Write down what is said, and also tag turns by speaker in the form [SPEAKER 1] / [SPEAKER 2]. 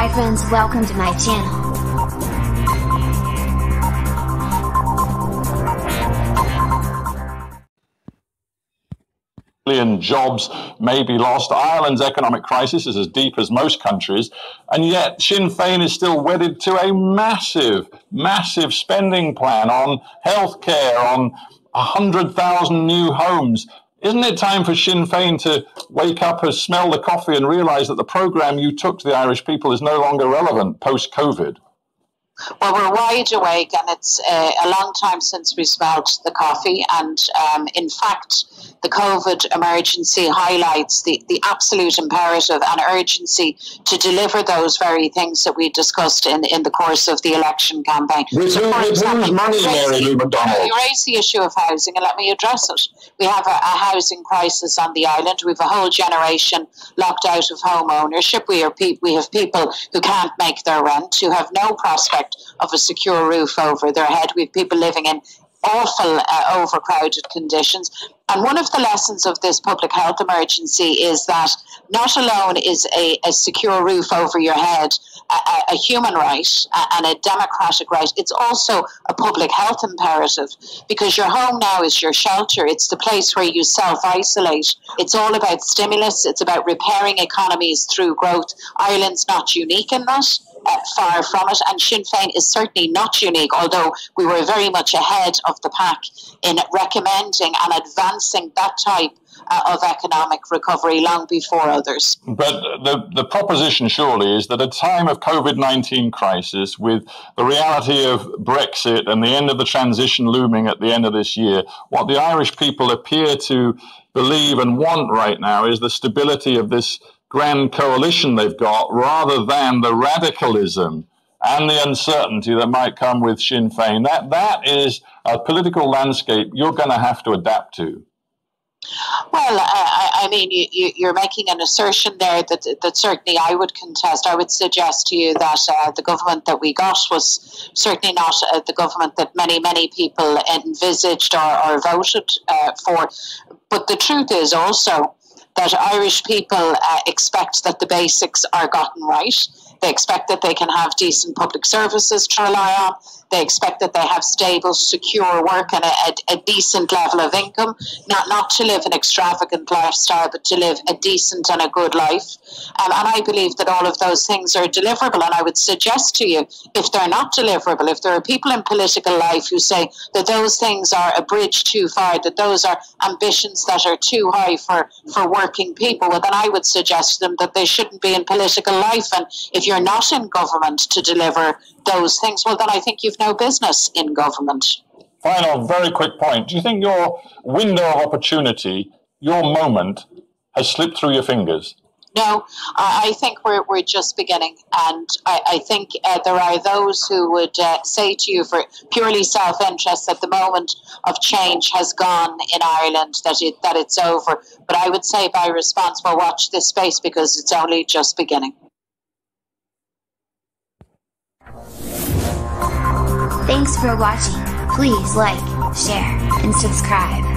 [SPEAKER 1] Hi friends, welcome to my channel.
[SPEAKER 2] Million jobs may be lost. Ireland's economic crisis is as deep as most countries, and yet Sinn Fein is still wedded to a massive spending plan on healthcare, on 100,000 new homes. Isn't it time for Sinn Fein to wake up and smell the coffee and realise that the programme you took to the Irish people is no longer relevant post-COVID?
[SPEAKER 3] Well, we're wide awake, and it's a long time since we smelled the coffee. And in fact, the COVID emergency highlights the absolute imperative and urgency to deliver those very things that we discussed in the course of the election campaign.
[SPEAKER 2] With whose money, Mary Lou McDonald?
[SPEAKER 3] You raise the issue of housing, and let me address it. We have a housing crisis on the island. We have a whole generation locked out of home ownership. We have people who can't make their rent, who have no prospect of a secure roof over their head. We have people living in awful overcrowded conditions. And one of the lessons of this public health emergency is that not alone is a secure roof over your head a human right and a democratic right, it's also a public health imperative, because your home now is your shelter. It's the place where you self-isolate. It's all about stimulus. It's about repairing economies through growth. Ireland's not unique in that. Far from it, and Sinn Féin is certainly not unique, although we were very much ahead of the pack in recommending and advancing that type of economic recovery long before others.
[SPEAKER 2] But the proposition surely is that at a time of COVID-19 crisis, with the reality of Brexit and the end of the transition looming at the end of this year, what the Irish people appear to believe and want right now is the stability of this grand coalition they've got, rather than the radicalism and the uncertainty that might come with Sinn Féin. That is a political landscape you're going to have to adapt to.
[SPEAKER 3] Well, I mean, you're making an assertion there that certainly I would contest. I would suggest to you that the government that we got was certainly not the government that many people envisaged or voted for. But the truth is also that Irish people expect that the basics are gotten right. They expect that they can have decent public services to rely on. They expect that they have stable, secure work and a decent level of income, not to live an extravagant lifestyle, but to live a decent and a good life. And I believe that all of those things are deliverable. And I would suggest to you, if they're not deliverable, if there are people in political life who say that those things are a bridge too far, that those are ambitions that are too high for working people, well, then I would suggest to them that they shouldn't be in political life. And if you're not in government to deliver those things, well, then I think you've no business in government.
[SPEAKER 2] Final, very quick point. Do you think your window of opportunity, your moment, has slipped through your fingers?
[SPEAKER 3] No, I think we're just beginning. And I think there are those who would say to you, for purely self-interest, that the moment of change has gone in Ireland, that it's over. But I would say by response, well, watch this space, because it's only just beginning.
[SPEAKER 1] Thanks for watching. Please like, share, and subscribe.